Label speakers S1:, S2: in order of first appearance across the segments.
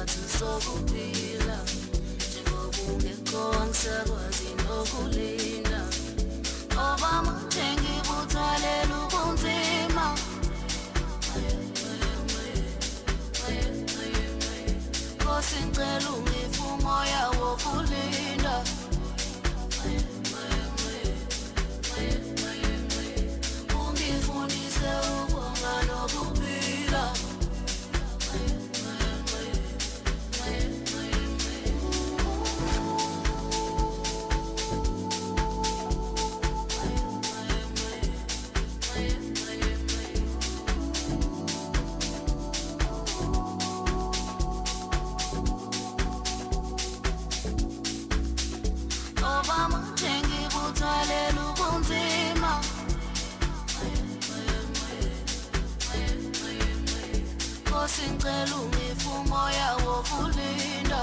S1: isizathu sokuphila njengoba ungekho angisakwazi nokulinda ngoba manje ngibuthalela ubunzima Nkosi ngicela ungiphe umoya wokulinda ungifundise ukonga nokuphila ngibuthalela ubunzima Nkosi ngicela ungiphe umoya wokulinda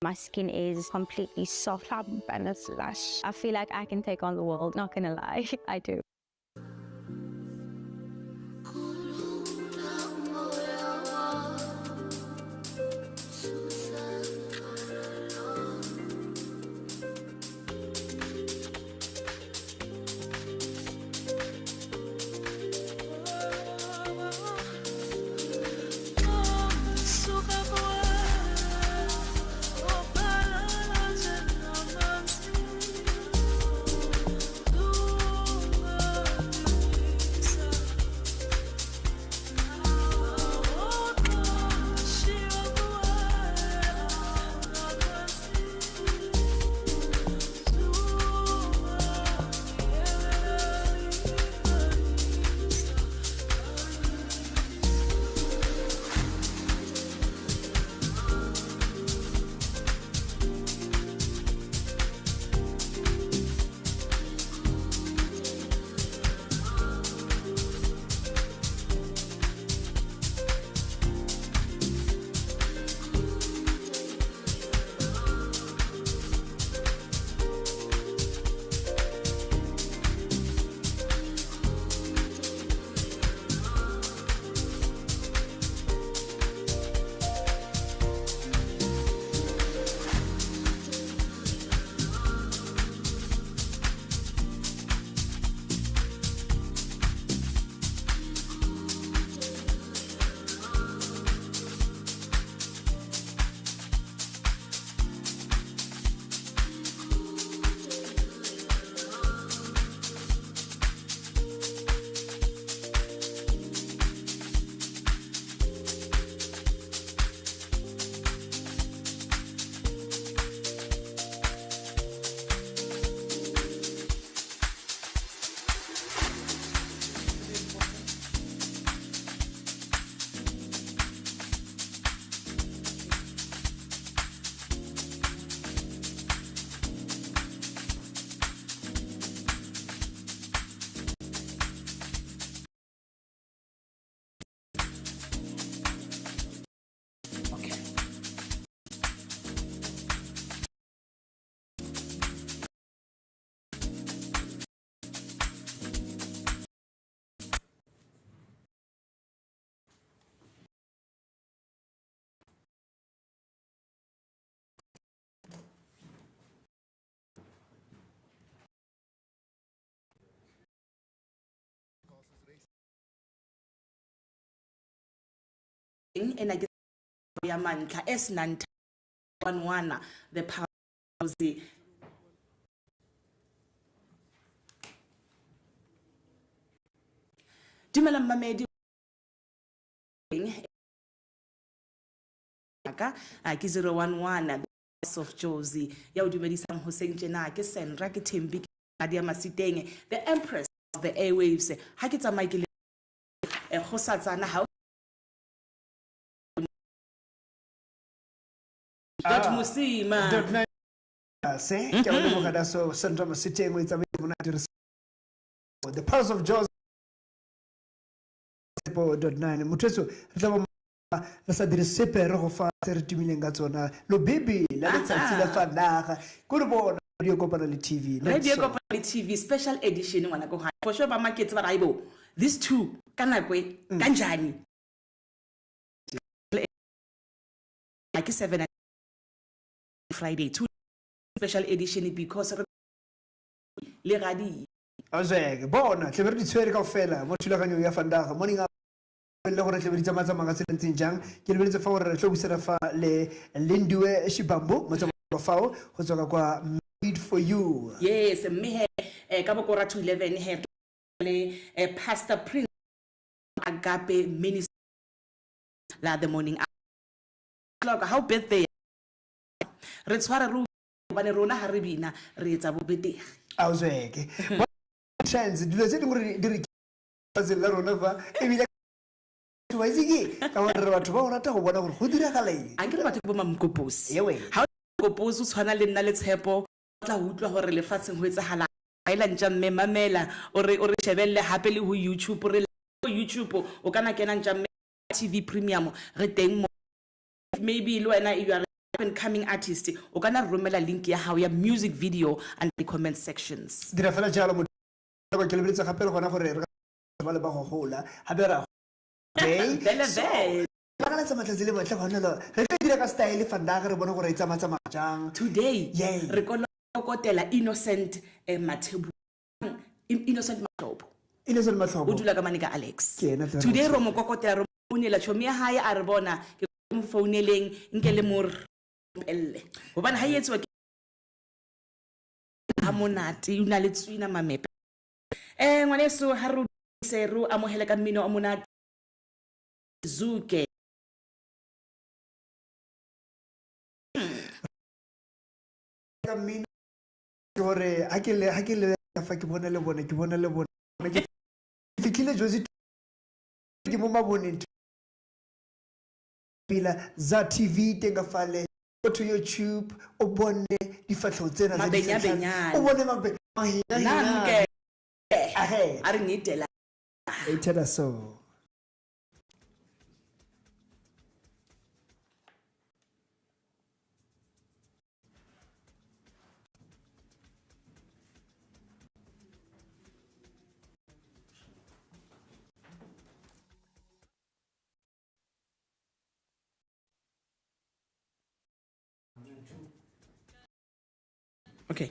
S2: My skin is completely soft, plump, and it's lush. I feel like I can take on the world, not gonna lie, I do.
S3: enake yamandla esinanta wanwana the power JOZI. Dumela mmamedi ka ke 011 the voice of JOZI ya o dumedisang hoseng tjena ke Sandra ke Thembi ke Nadia Masiteng the empress of the airwaves ha ke tsamaya ke le go sa tsana ha dot musima
S4: dot 9 se ke a le mogada so Sandra Masiteng o itsamaya monate the pulse of JOZI .9 motho re tla ba re sa dire sepe re go fa tse re tumileng ka tsona lo bibi la letsatsi la fanaga go re bona radio kopana le TV
S3: radio kopana le TV special edition ngwana go ha for sure ba market ba raibo these two kana kwe kanjani like 7 Friday two special edition because le gadi
S4: azeke bona tle re di tshwere ka fela mo thulaganyo ya fanaga morning le gore tle re tsamaya ka se ntseng jang ke le betse fa gore re tlobusela fa le Lindiwe Shibambo mo tsamaya fao go tswa kwa Made for You.
S3: Yes me he ka bokora to 11 he le Pastor Prince Agape minister la the morning clock how birthday re tshwara ru bane rona ha re bina re etsa bobetegi
S4: azeke trends dilo tse dingwe di re la rona fa e bile wa iziki ka gore batho ba o rata go bona gore go dira galeng
S3: a ke re batho bo mamkoposi
S4: yewe
S3: ha o koposi o tshwana le nna le tshepo tla utlwa gore lefatsheng ho etsahala ila ntja mme mamela o re shebelle hape le ho YouTube re YouTube o kana kena ntja mme TV premium re teng mo maybe lo wena you are an incoming artist o kana romela link ya hao ya music video and the comment sections
S4: dira fela jalo mo go ke le betse gape le gona gore re ba le ba go gola ha be ra
S3: bele
S4: ba kana tsa matlatsi le batla gona lo re tla dira ka style fandaga re bona gore e tsamaya jang
S3: today re kokotela innocent Mathebu innocent Matlobo
S4: Innocent Matlobo
S3: o dula ka manika Alex today ro mo kokotela ro monela chomi ya hae a re bona ke mo founeleng nke le mor pelle hobane ha yetswa ke ha monate una le tswina mamepe ngwane so ha ro se ro amohela ka mmino o monate zuke
S4: ka mmino gore ha ke le fa ke bona le ke fitlhile JOZI ke mo maboneng pila za TV tenga fale go to YouTube o bone difatlho tsena tse di o bone
S3: nanke a re ngitela
S4: e tela so
S3: okay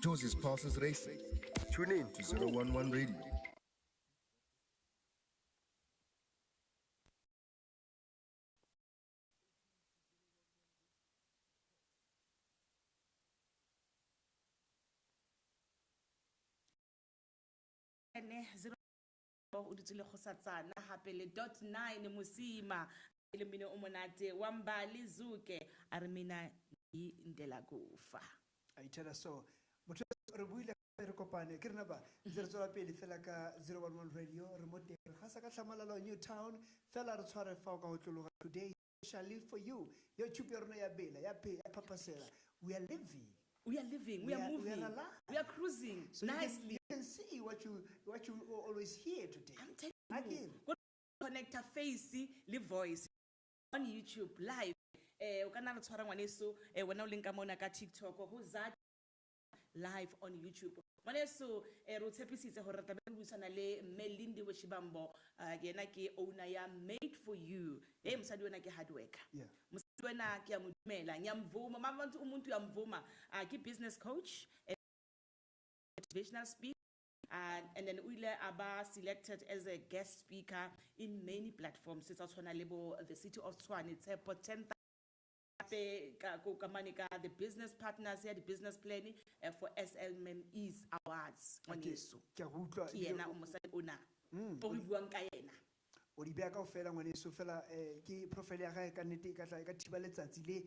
S5: JOZI's Pulse is racing. Tune in to 011 Radio.
S3: ene 0 o dutse le kgosatsana hape le .9 mosima le mine o monate wa Mbali Zuke a re mina di ndela kufa
S4: a itela so motho re buile re kopane ke rena ba re tswela pele fela ka 011 radio remote re ga sa ka tlhamalalo New Town fela re tshware fa ka ho tlologa today especially for you your chupi rona ya bela ya papasela we are living,
S3: we are moving,
S4: alive.
S3: we are cruising
S4: So
S3: nicely.
S4: you can see what you always hear today.
S3: I'm telling you, go connect a face le voice on YouTube live. O kana re tshwara ngwaneso wena o leng ka mona ka TikTok go za live on YouTube. Ngwaneso re tshepisitse gore tabe re busana le Melindi Weshibambo yena ke owner ya Made for You. Msadi wena ke hard worker.
S4: Yeah.
S3: Msadi wena ke amudumela ngiyamvuma manje umuntu uyamvuma ke business coach, motivational speaker. And then we are selected as a guest speaker in many platforms. It's also the city of Tshwane. It's a potent the business partners here, the business planning for SLME's awards.
S4: O di bea kaofela ngwaneso fela ke profile ya gae ka nnete ka thiba letsatsi le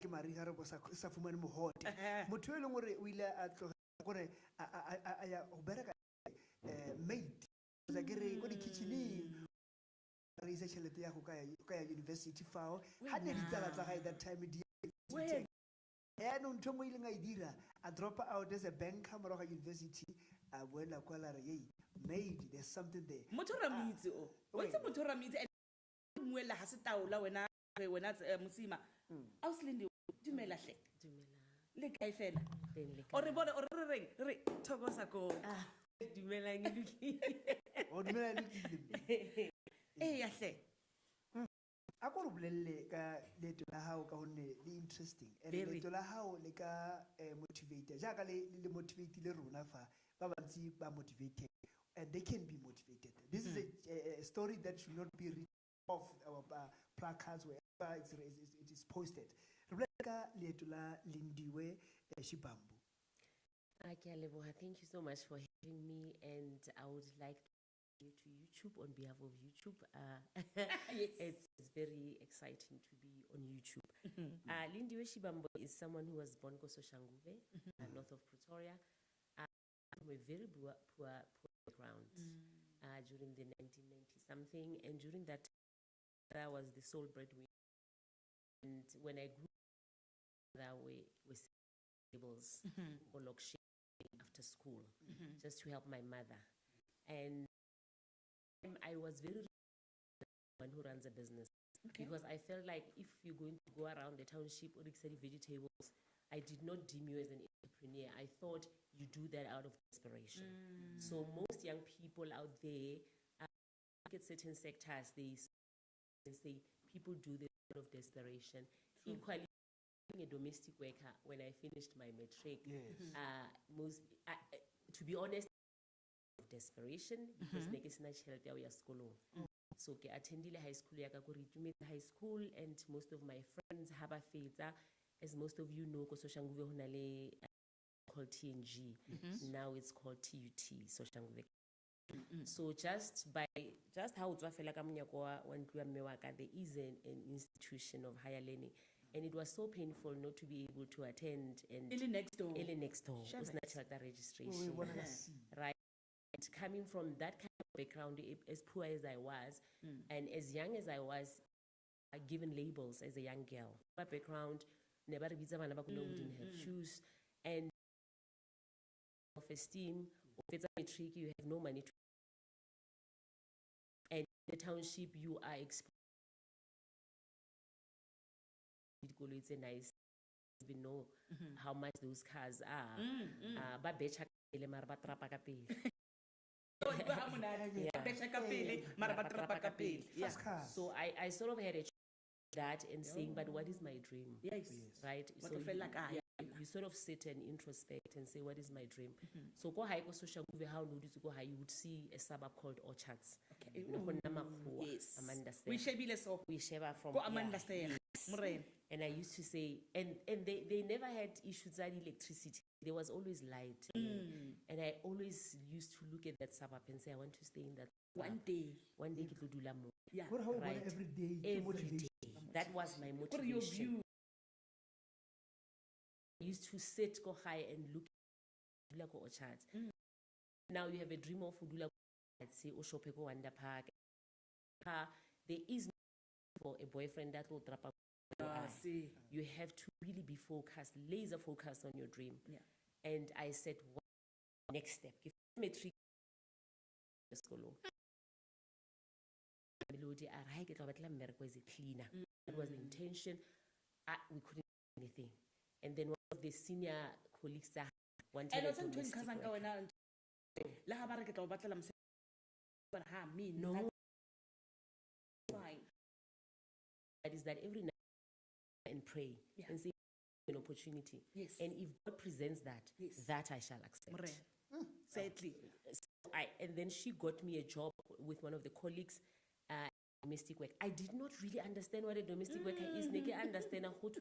S4: ke mariga re bo sa fumane mogote motho e leng gore o ile a tlogela gore a ya go bereka mate tsa ke re ko di-kitcheneng re isa tšhelete ya go ka ya university fao ga ne ditsala tsa gae that time yaanong ntho mo ileng a e dira a drop out as a banker morago ga university a boela kwala re yei made there's something there
S3: motho ramitse o itse motho ramitse muela ha se taola wena mosima a o selende dumela hle le kae fela o re bone o re reng re thokosa ko dumelang
S4: o dumela le
S3: ya hle
S4: a go re bolelle ka leeto la hao ka gonne le interesting leeto la hao le ka motivator jaaka le motivate le rona fa ba bantsi ba motivated and they can be motivated. This is a story that should not be written off our placards wherever it is posted. Rebecca Lietula Lindiwe Shibambu.
S6: Thank you so much for having me, and I would like to to YouTube on behalf of YouTube.
S3: Yes.
S6: It's very exciting to be on YouTube. Lindiwe Shibambo is someone who was born in Soshanguve, north of Pretoria, from a very poor background during the 1990 something, and during that time, I was the sole breadwinner. And when I grew up, we tables or after school, just to help my mother. And I was very one who runs a business because I felt like if you're going to go around the township or selling vegetables, I did not deem you as an entrepreneur. I thought you do that out of desperation. So most young people out there at certain sectors, they say people do this out of desperation. True. Equally, being a domestic worker, when I finished my matric, to be honest, of desperation because I was not school. So I attended high school, high school, and most of my friends have a feta. As most of you know, Soshanguve called TNG. Now it's called TUT, Soshanguve. So just how there is an institution of higher learning. And it was so painful not to be able to attend. And
S3: next door.
S6: It's natural registration. Right. And coming from that kind of background, as poor as I was, and as young as I was, given labels as a young girl. My background, never didn't have shoes, and self-esteem. If it's a matric, you have no money to. And in the township, you are exposed. It's a nice, even know how much those cars are. So I sort of had a that and saying, but what is my dream?
S3: Yes.
S6: Right?
S3: What
S6: So
S3: feel like
S6: you sort of sit and introspect and say, what is my dream? So go high, go social movie, how notice go high, you would see a suburb called Orchards.
S3: Okay.
S6: You know, Namakua,
S3: Yes.
S6: Amanda
S3: We
S6: Stella.
S3: shebile so.
S6: We share from
S3: Go Amanda
S6: yeah,
S3: Stella. Morena.
S6: and I used to say, and they never had issues with electricity. There was always light. And I always used to look at that suburb and say, I want to stay in that suburb.
S3: One day.
S6: One day, ke tlo dula moo.
S3: Yeah.
S4: What how
S6: Right.
S4: every day? ke
S6: Every
S4: motivation.
S6: day. That was my
S3: What are your
S6: motivation.
S3: view?
S6: I used to sit, go high and look at Dula ko Orchards. Now you have a dream of Dula let's say Oshope go Wonder Park. There is no for a boyfriend that will trap up.
S3: See.
S6: You have to really be focused, laser focused on your dream.
S3: Yeah.
S6: And I said, what next step? If metric school. Melody, I get over was a cleaner. That was the intention. We couldn't do anything. And then one of the senior colleagues that wanted
S3: And
S6: a
S3: what's in
S6: domestic
S3: Kazan
S6: worker.
S3: going out? La ha ba re ke tla o batlela mosebetsi. But ha me
S6: No.
S3: fine.
S6: That is that every night and pray
S3: Yeah.
S6: and say an opportunity.
S3: Yes.
S6: And if God presents that,
S3: Yes.
S6: that I shall accept.
S3: Morena. Sadly.
S6: And then she got me a job with one of the colleagues, domestic work. I did not really understand what a domestic worker is. Ne ke understand ho thwe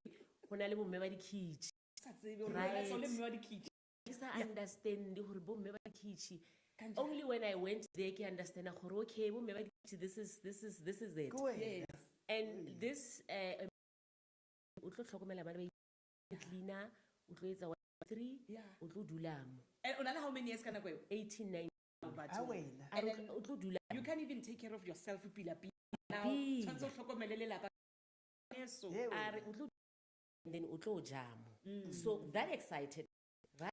S6: ho na le bomme ba di-kitchen.
S3: Sa tsebe hore
S6: Right.
S3: wena sa le mme wa di-kitchen.
S6: I understand hore bomme ba di-kitchen. Only when I went there ke understand hore okay bomme ba di-kitchen, this is it.
S4: Go ahead.
S3: Yes.
S6: And this o tlo tlhokomela bana ba cleaner, o tlo etsa 3,
S3: Yeah.
S6: o tlo dula mo.
S3: And on how many years can I go?
S6: 18, 19.
S4: Ah, wena.
S3: And then
S6: o tlo dula.
S3: you can't even take care of yourself pila pila. Now,
S6: Pila.
S3: tshwanetse o hlokomele lelapa. Yeso.
S4: Yeah,
S6: Are
S4: wena.
S6: o tlo and then o tlo jam. So that excited. Right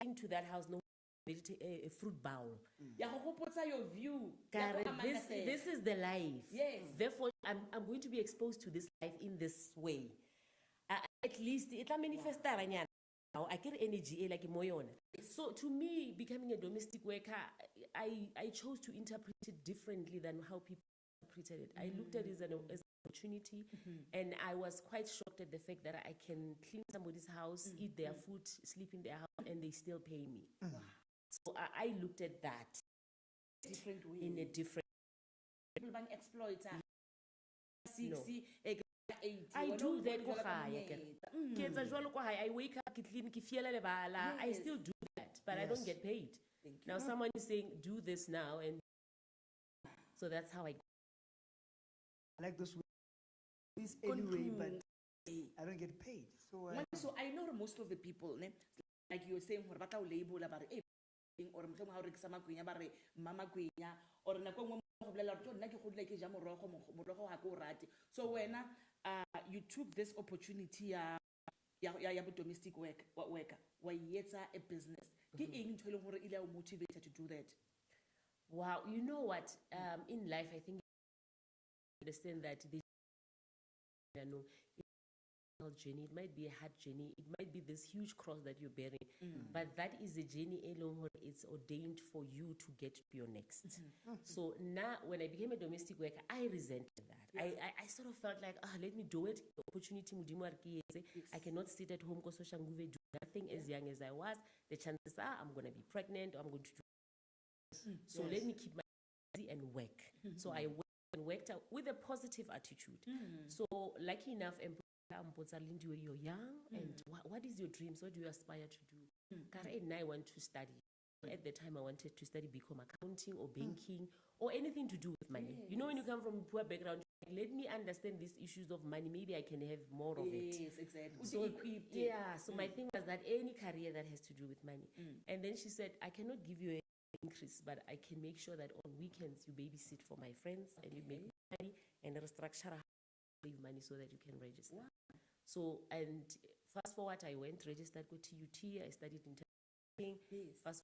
S6: into that house, no a fruit bowl.
S3: Ya go gopotsa your view. Ya
S6: Kare,
S3: go Amanda Stella.
S6: this is the life.
S3: Yes.
S6: Therefore, I'm going to be exposed to this life in this way. At least it la manifesta ranyana. Now I get energy like moyona. So to me, becoming a domestic worker, I chose to interpret it differently than how people interpreted it. I looked at it as an opportunity, and I was quite shocked at the fact that I can clean somebody's house, eat their food, sleep in their house, and they still pay me. So I looked at that
S3: different way.
S6: in a different.
S3: People bang exploiter.
S6: No.
S3: 60, 80.
S6: I
S3: Wena
S6: do
S3: o
S6: that
S3: bona
S6: ko
S3: ka
S6: gae ke
S3: monyetla.
S6: ke etsa jwalo ko gae. I wake up, ke clean, ke fiela lebala. I
S3: Yes.
S6: still do that, but I don't get paid.
S3: Thank you.
S6: Now someone is saying, do this now, and so that's how I.
S4: I like this anyway, but I don't get paid. So
S3: So I know most of the people, ne, like you were saying, hore ba tla o label ba re or mohlomong ha o rekisa magwenya ba re mama gwenya or nako nngwe go bolela gore nna ke godile ke ja morogo ha ke o rate. So wena you took this opportunity ya domestic worker wa yetsa a business. Ke eng ntho e leng hore ile o motivated to do that?
S6: Wow, you know what? In life, I think you understand that the journey, it might be a hard journey, it might be this huge cross that you're bearing, but that is a journey alone. It's ordained for you to get to your next. So now, when I became a domestic worker, I resented that. I sort of felt like, let me do it. Opportunity, I cannot sit at home because do nothing as young as I was. The chances are I'm going to be pregnant or I'm going to do. So let me keep my busy and work. So I worked out with a positive attitude. So lucky enough, Lindy, you're young, and what is your dreams? What do you aspire to do? And I want to study. At the time, I wanted to study, become accounting or banking or anything to do with money. You know, when you come from a poor background, let me understand these issues of money. Maybe I can have more of it.
S3: Yes, exactly.
S6: So, so my thing was that any career that has to do with money. And then she said, I cannot give you an increase, but I can make sure that on weekends you babysit for my friends and you make money and restructure save money so that you can register. So, and fast forward, I went, registered with TUT, I studied in fast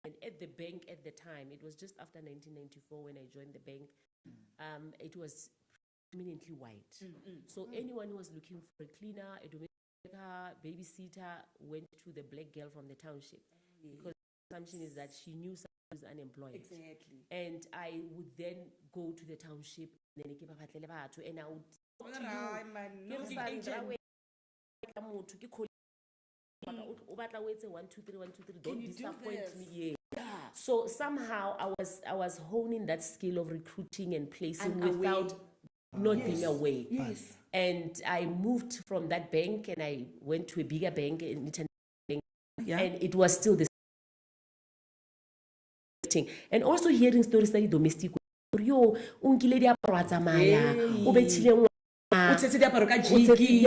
S6: and at the bank at the time, it was just after 1994 when I joined the bank, it was predominantly white. So anyone who was looking for a cleaner, a domestic worker, babysitter, went to the black girl from the township. Because the assumption is that she knew someone who was unemployed.
S3: Exactly.
S6: And I would then go to the township and I would talk to you. motho ke colleague o batla o etse 1 2 3 1 2 3 don't disappoint me. Yeah. So somehow I was honing that skill of recruiting and placing without not being away.
S3: Yes.
S6: And I moved from that bank and I went to a bigger bank, an international bank, and it was still the same thing. And also hearing stories that domestic, yo, unkile diaparo a tsamaya, o bethile ngwana,
S3: o tshetse diaparo ka jiki.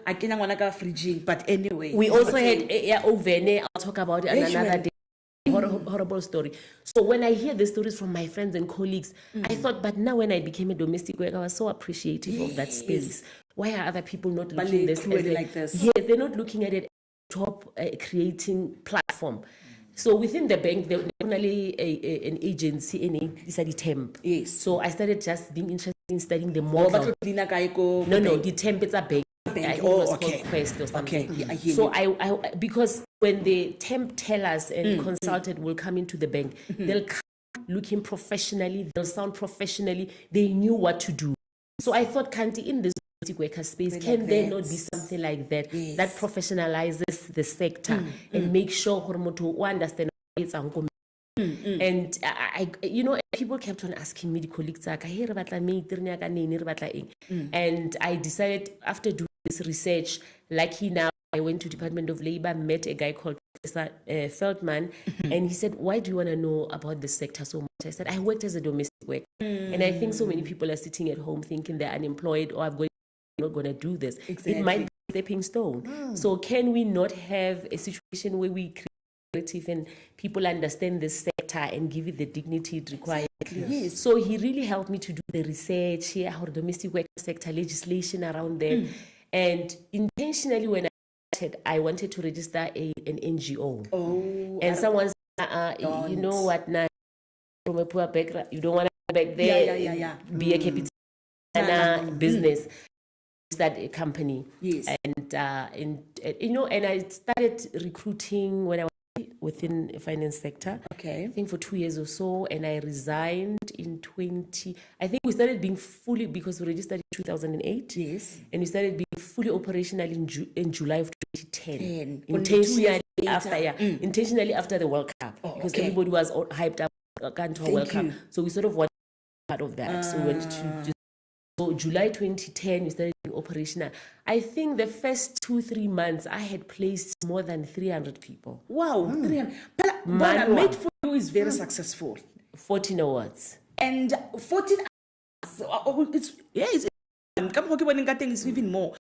S3: I kenya ngwana ka fridging, but anyway.
S6: We also had a oven. I'll talk about it another day. Horrible story. So when I hear the stories from my friends and colleagues, I thought, but now when I became a domestic worker, I was so appreciative of that space. Why are other people not looking at this
S3: like this?
S6: Yes, they're not looking at it as a top creating platform. So within the bank, there was only an agency, a temp.
S3: Yes.
S6: So I started just being interested in studying the model. No, the temp is a bank. I think it was called Quest or something.
S3: Okay. Yeah, I hear
S6: so I because when the temp tellers and consultant will come into the bank, they'll come looking professionally, they'll sound professionally, they knew what to do. So I thought, Kanti, in this worker space, can there not be something like that that professionalizes the sector and make sure Hormoto understand it's uncommon. And I people kept on asking me, the colleagues, and I decided after doing this research, now I went to Department of Labor, met a guy called Professor Feldman, and he said, why do you want to know about this sector so much? I said, I worked as a domestic worker, and I think so many people are sitting at home thinking they're unemployed or I'm not going to do this. Exactly. It might be a stepping stone. So can we not have a situation where we create and people understand this sector and give it the dignity it requires? Exactly. Yes. So he really helped me to do the research here, how the domestic worker sector legislation around there. And intentionally, when I started, I wanted to register an NGO. Oh, and someone said, you know what, now from a poor background, you don't want to go back there, be a capital business. Start a company. Yes. And I started recruiting when I was within the finance sector. Okay. I think for 2 years or so, and I resigned in I think we started being fully, because we registered in 2008. Yes. And we started being fully operational in July of 2010. Intentionally after the World Cup. Because everybody was hyped up to World Cup. So we sort of wanted part of that. So we went to so July 2010, we started being operational. I think the first 2-3 months, I had placed more than 300 people. Wow, 300. But Made for You is very successful. 14 awards.
S3: And 14 awards, it's even more.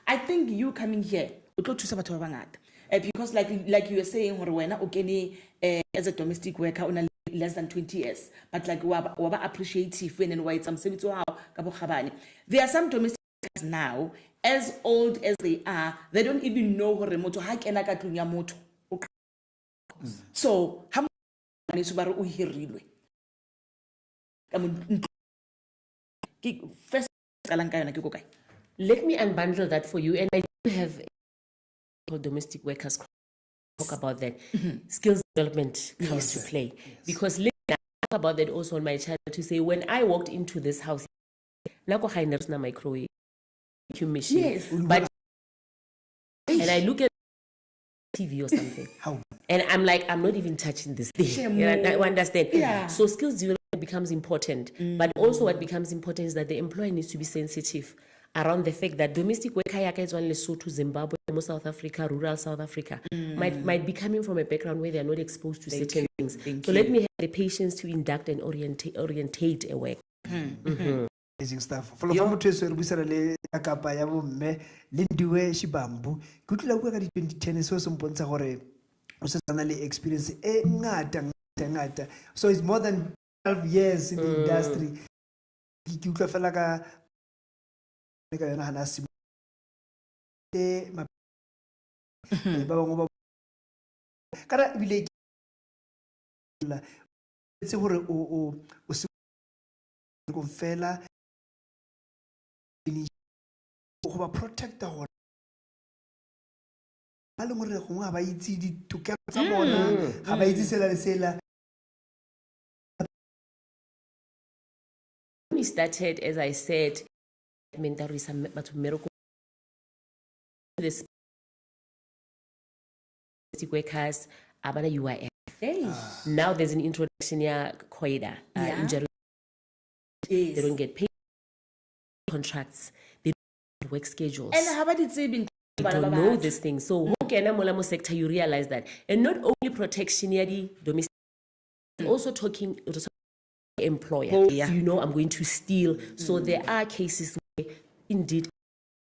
S3: I think you coming here, because like you were saying, as a domestic worker, on less than 20 years, but like waba appreciative when and why it's there are some domestic workers now, as old as they are, they don't even know how remote moto. So how much first
S6: let me unbundle that for you, and I do have domestic workers talk about that. Skills development comes to play. Yes. Because let me talk about that also on my channel to say, when I walked into this house, na microwave machine. Yes. But and I look at TV or something. How? And I'm like, I'm not even touching this thing. I understand. Yeah. So skills development becomes important. But also what becomes important is that the employer needs to be sensitive around the fact that domestic worker is only Lesotho, Zimbabwe, South Africa, rural South Africa, might be coming from a background where they are not exposed to certain things. So let me have the patience to induct and orientate a work.
S4: Amazing stuff. Follow from Mutweso re buisana le kapa ya bomme Lindiwe Shibambu. Ke tlile go ka di 2010 so se mpontsha gore o se tsana le experience e ngata. So it's more than 12 years in the industry. Ke utlwa fela ka yona hana sim ba bangwe ba kana bile la tse gore o se go fela go ba protector gore ba le gore go nga ba itse di tokelo tsa bona ga ba itse sela le sela.
S6: We started, as I said, this domestic workers, abana UIF. Now there's an introduction here, COIDA, injury. They don't get paid contracts. They don't have work schedules.
S3: And how about it
S6: You don't know this thing. So who can molamo sector, you realize that. And not only protection here, the domestic, also talking to the employer. You know, I'm going to steal. So there are cases where indeed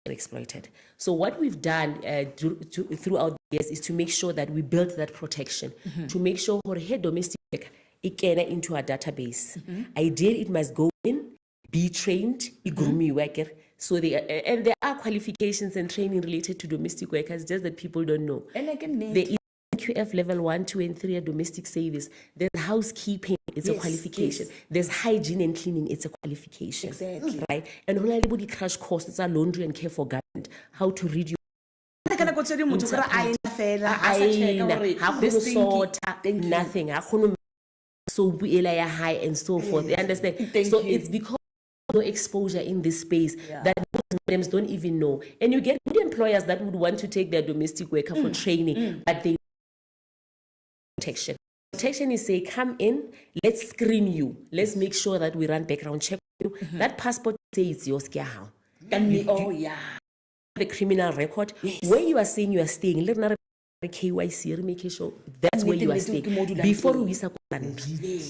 S6: they're exploited. So what we've done throughout the years is to make sure that we build that protection, to make sure her domestic work it can into our database. Ideally, it must go in, be trained, worker. So and there are qualifications and training related to domestic workers, just that people don't know.
S3: And
S6: there is QF level 1, 2, and 3 are domestic service. There's housekeeping, it's a qualification. There's hygiene and cleaning, it's a qualification.
S3: Exactly.
S6: Right? And all anybody crash courses are laundry and care for government. How to read your nothing. So high and so forth. You understand? So it's because no exposure in this space that most don't even know. And you get good employers that would want to take their domestic worker for training, but they protection. Protection is say, come in, let's screen you. Let's make sure that we run background check on you. That passport says it's yours. The criminal record, where you are saying you are staying, KYC, make sure that's where you are staying. Before we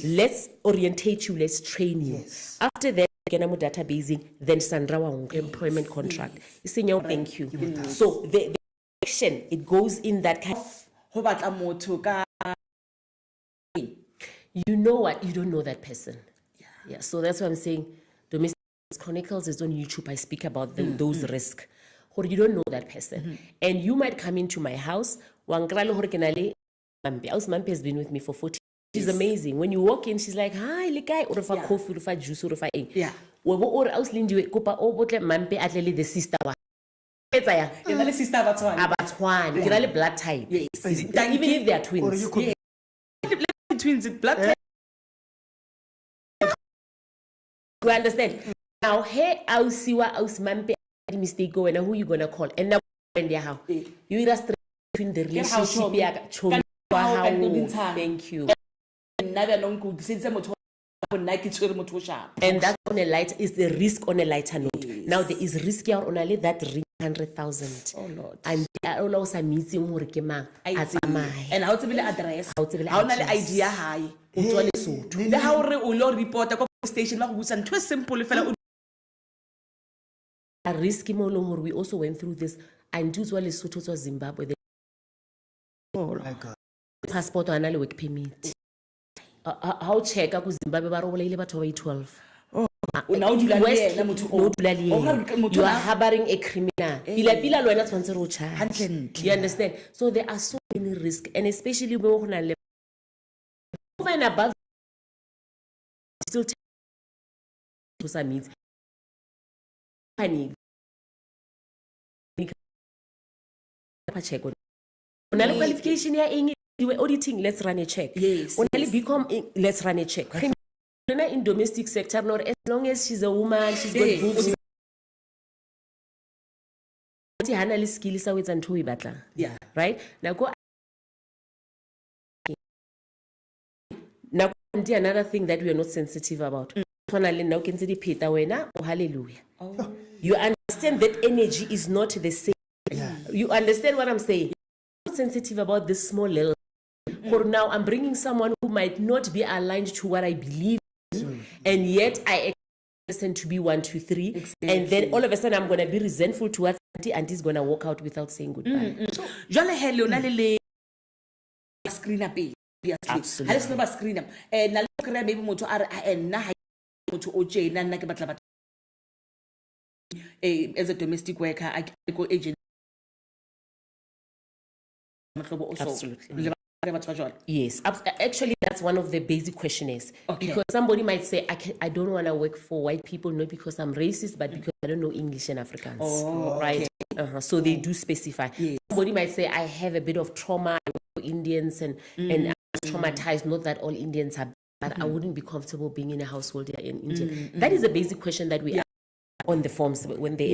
S6: let's orientate you, let's train you. After that, databasing, then Sandrawa employment contract. Thank you. So the action, it goes in that kind of. You know what? You don't know that person. Yeah. So that's what I'm saying. Domestic Chronicles is on YouTube. I speak about those risks. Or you don't know that person. And you might come into my house. Mampi has been with me for 40 years. She's amazing. When you walk in, she's like, hi, likai, or if I coffee, or if I juice, or if I ink. Yeah. Or else Lindy, Copa, or botle Mampi at the sister. It's a sister about one. Blood type. Yes. Even if they are twins. Twins, blood type. You understand? Now, hey, I'll see what else Mampi mistake go and who you gonna call. And now, when they're how you illustrate between the relationship. Thank you. And that's on a light is the risk on a lighter note. Now there is risk here on only that 100,000. Oh Lord. And there are also meeting more and how to be address. How to be idea high. The how report a station and too simple a risky molong we also went through this and do well is to Zimbabwe. Oh my God. Passport and work permit. How check up with Zimbabwe by 12. Oh, now you are harboring a criminal. You understand? So there are so many risks, and especially over and above still to some needs. Panic. Check on qualification here you were auditing, let's run a check. Yes. When yes. Become let's run a check. In domestic sector, not as long as she's a woman, she's got boobs. Skills with and yeah. Right? Now go another thing that we are not sensitive about. Now can see the hallelujah. Oh. You understand that energy is not the same. Yeah. You understand what I'm saying? I'm not sensitive about this small little. For now, I'm bringing someone who might not be aligned to what I believe in, and yet I understand to be 1, 2, 3, exactly. And then all of a sudden I'm going to be resentful towards auntie, and he's going to walk out without saying goodbye. So,
S3: screen up. Absolutely. Let's screen up. And now maybe moto as a domestic worker, I can go agent.
S6: Absolutely. Yes, actually, that's one of the basic questionnaires. Okay. Because somebody might say, I don't want to work for white people, not because I'm racist, but because I don't know English and Afrikaans. Oh, right? Okay. So they do specify. Yes. Somebody might say, I have a bit of trauma, I work for Indians and I'm traumatized. Not that all Indians are, but I wouldn't be comfortable being in a household here in India. That is a basic question that we ask. on the forms when they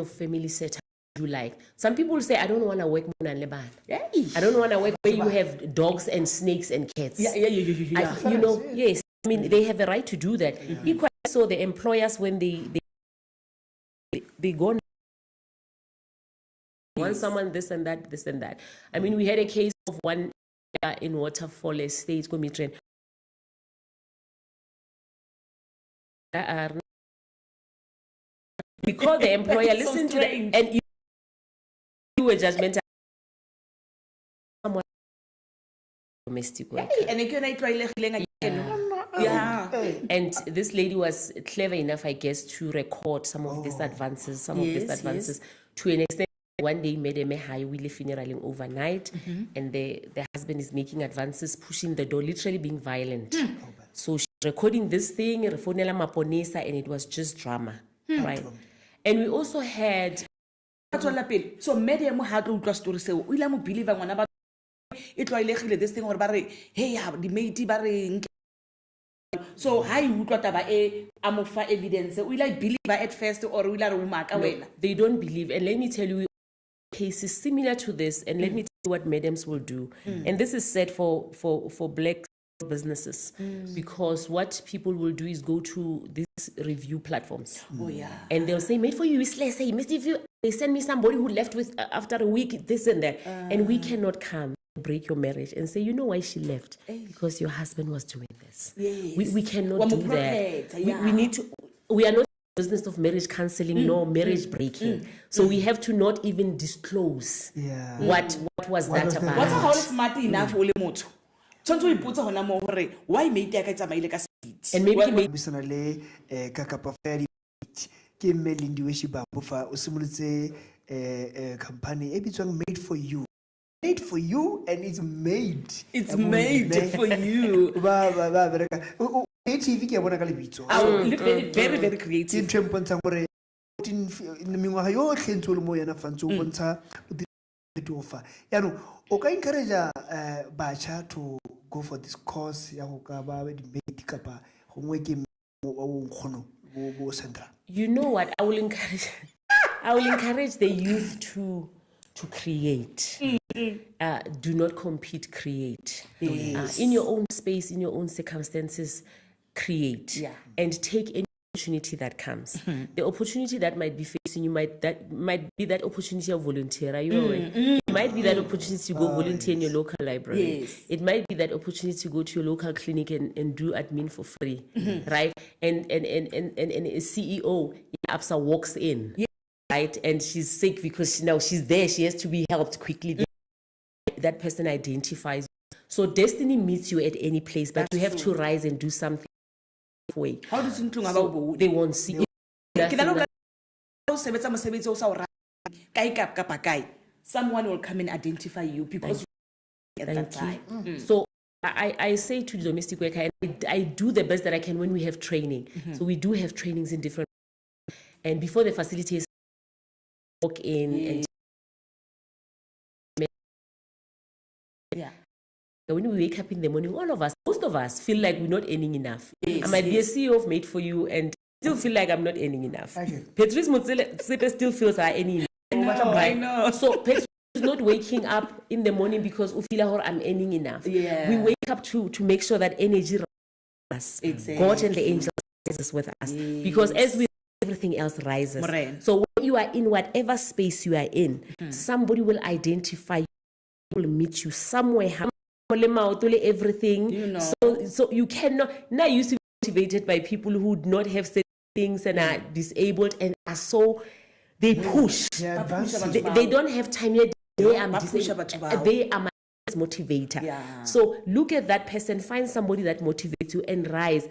S6: family setup you like. Some people say, I don't want to work more than Lebanon. I don't want to work where you have dogs and snakes and cats. You know, yes. I mean, they have the right to do that. Equally so, the employers, when they go want someone this and that, this and that. I mean, we had a case of one in Waterfall Estate, Gomitren. Because the employer listened to them and you were judgmental. Someone domestic work. And this lady was clever enough, I guess, to record some of these advances, to an extent. One day, Madame High will funeralling overnight, and the husband is making advances, pushing the door, literally being violent. So she's recording this thing, and it was just drama, right? And we also had.
S3: So Madame had to story say, "We am believe on about it." This thing or barre, hey, the matey barring. So how you got about amofa evidence? We like believe at first or we like remark away.
S6: They don't believe, and let me tell you. Cases similar to this, and let me tell you what madams will do. And this is said for black businesses, because what people will do is go to these review platforms. And they'll say, made for you is less. Hey, if you they send me somebody who left with after a week, this and that, and we cannot come break your marriage and say, you know why she left? Because your husband was doing this. We cannot do that. We need to. We are not. Business of marriage counseling nor marriage breaking, so we have to not even disclose what was that about.
S3: What's how smart enough ole motho tshwantse o ipotsa hona mo hore why mate ya ka tsamaile ka speed
S4: and maybe bisana le ka kapa fair ke Melindy Shibambo fa o simolotse company e bitswang Made for You. Made for you, and it's made
S3: for you.
S4: TV ke bona ka lebitso
S3: very very creative
S4: ke ntshempontsa gore in mengwaga yo tlhentse le mo yana fantse o bontsha o fa yano o ka encourage bacha to go for this course ya go ka ba di mate kapa gongwe ke o nkgono bo central.
S6: You know what, I will encourage the youth to create. Do not compete, create. In your own space, in your own circumstances, create and take any opportunity that comes. The opportunity that might be facing you that might be that opportunity of volunteer. Are you aware? It might be that opportunity to go volunteer in your local library. It might be that opportunity to go to your local clinic and do admin for free, right? And a CEO in APSA walks in, right? And she's sick because now she's there. She has to be helped quickly. That person identifies. So destiny meets you at any place, but you have to rise and do something. Way.
S3: How does it look about
S6: they won't see
S3: someone will come and identify you because at that time.
S6: So I say to the domestic worker, I do the best that I can when we have training. So we do have trainings in different, and before the facilities walk in and when we wake up in the morning, all of us, most of us feel like we're not earning enough. I might be a CEO of Made for You and still feel like I'm not earning enough. Patrice Motsele still feels I'm earning enough.
S3: I know.
S6: So Patrice is not waking up in the morning because we feel like I'm earning enough. We wake up to make sure that energy rises. God and the angels rises with us. Because as we everything else rises. So when you are in whatever space you are in, somebody will identify you, will meet you somewhere. Everything, you know. So you cannot. Now you used to be motivated by people who would not have certain things and are disabled and are so they push. They don't have time yet. They are my motivator. So look at that person, find somebody that motivates you and rise.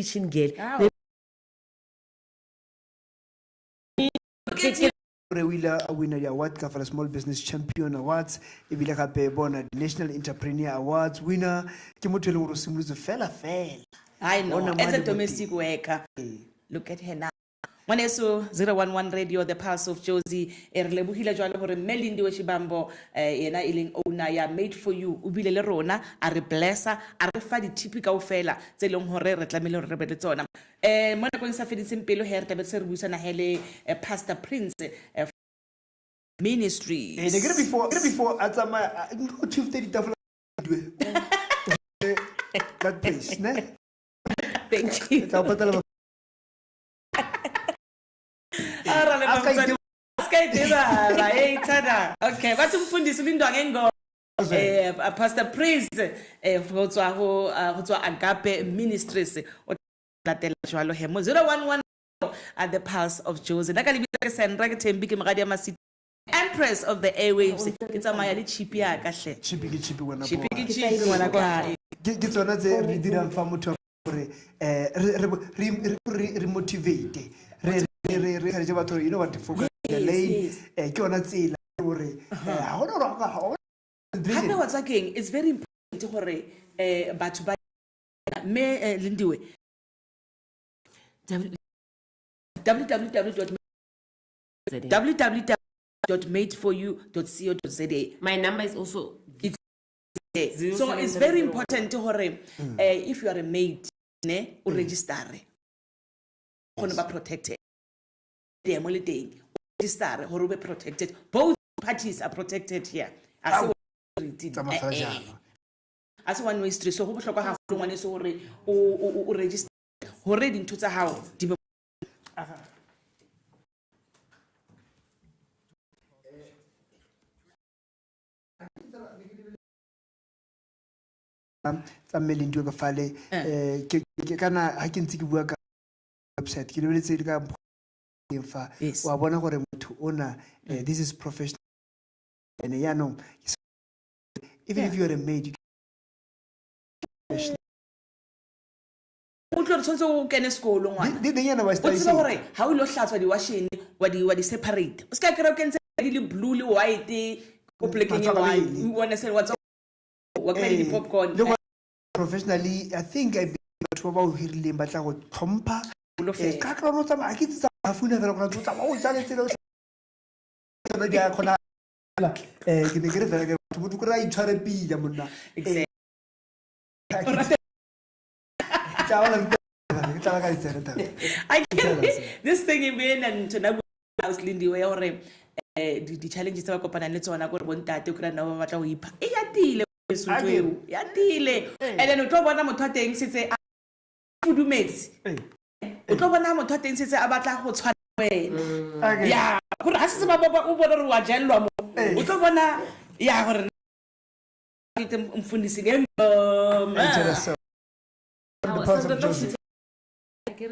S6: Kitchen girl.
S4: Winner the award ka for Small Business Champion Awards ebile gape bona National Entrepreneur Awards winner ke motho le go simolotse fela.
S3: I know, as a domestic worker, look at her now. One eso 011 Radio, the Pulse of JOZI, Erlebuhila Jwale hore Melindy Shibambo, yena iling owner ya Made for You, ubile le rona, a re blessa, a re fa di typical fela, tse leng hore re tlamehile re be le tsona. mo nakong sa feditseng pelo he re tabe se re buisana he le Pastor Prince Ministries.
S4: ne ke re before a tsamaya go chief tedi tafula that place ne
S3: Thank you.
S4: tla o patala
S3: Okay, bathi umfundisi ulindwa ngengoma. Pastor Prince go tswa Agape Ministries o latela jwalo he mo 011 at the Pulse of JOZI. Naka lebitsa ke Sandra ke Thembi ke mogadi ya Masiti, Empress of the Airwaves. Ke tsamaya le chipi ya ka hle.
S4: chipi wena
S3: Chipi ke chipi ngwana kwa.
S4: ke tsona tse re dirang fa motho gore re motivate re ga batho you know what to focus the lane ke yona tsela gore ha gona roka ha
S3: Hape what's again, it's very important gore batho ba me lindiwe www.madeforyou.co.za.
S6: My number is also
S3: So it's very important gore if you are a maid ne o register gone ba protected there mo le teng register gore o be protected, both parties are protected here as one way street. So go botlhokwa ga go ngwane se gore o register gore dintho tsa gago di be
S4: tsa mmeleng di ka fale ke kana ha ke ntse ke bua ka website ke lebeletse ka fa wa bona gore motho ona this is professional and ya no even if you are a maid
S3: o tlo tshotse o kene sekolo ngwana
S4: di nyana ba
S3: o tseba gore ha o lo hlatswa di washing wa di separate o ska kere o kentse di le blue le white o plekeng e white o bona se wa tsa wa ka di popcorn
S4: professionally I think I batho ba o hirileng ba tla go tlhompha ka ka no tsa ke tsa afuna fela go tsa o tsa le tselo tsona di a khona ke ne ke re fela ke motho go ra itshware pila monna
S3: I can this thing in and to na house Lindy way or the challenges tsa ba kopana le tsona gore bontate o kra na ba batla go ipha e ya tile ya tile and then o tlo bona motho a teng setse a fudumetse o tlo bona motho a teng setse a batla go tshwana wena ya gore ha se ba o bona re wa jellwa mo o tlo bona ya gore ke mfundisi ngengoma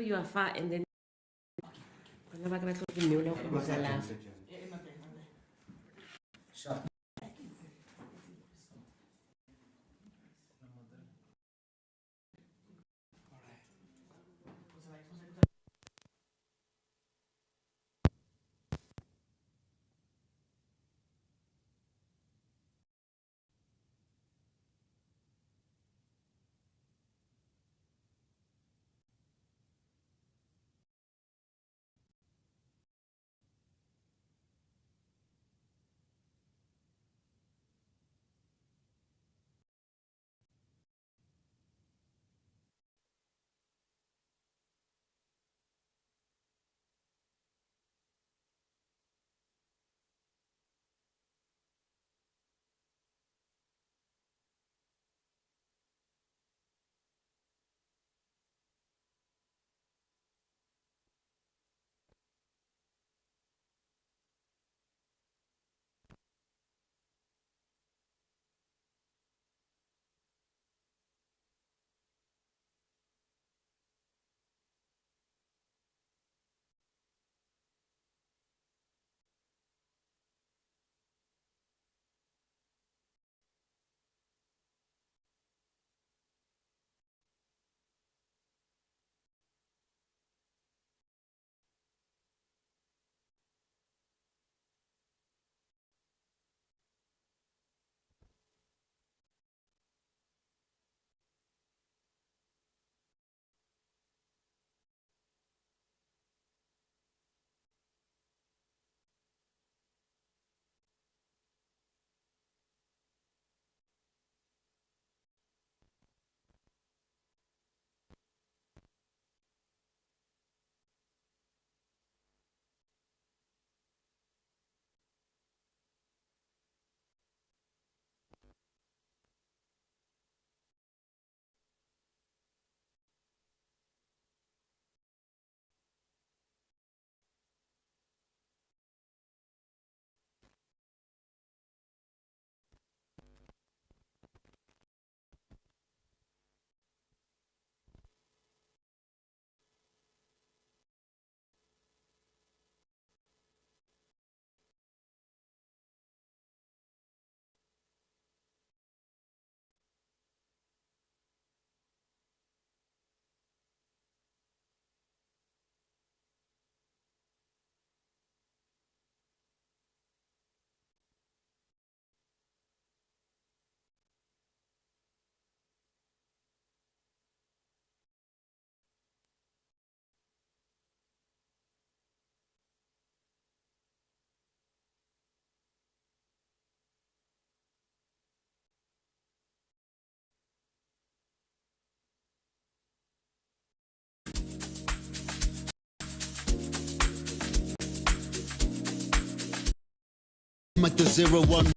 S6: you are far and then
S7: at the 011.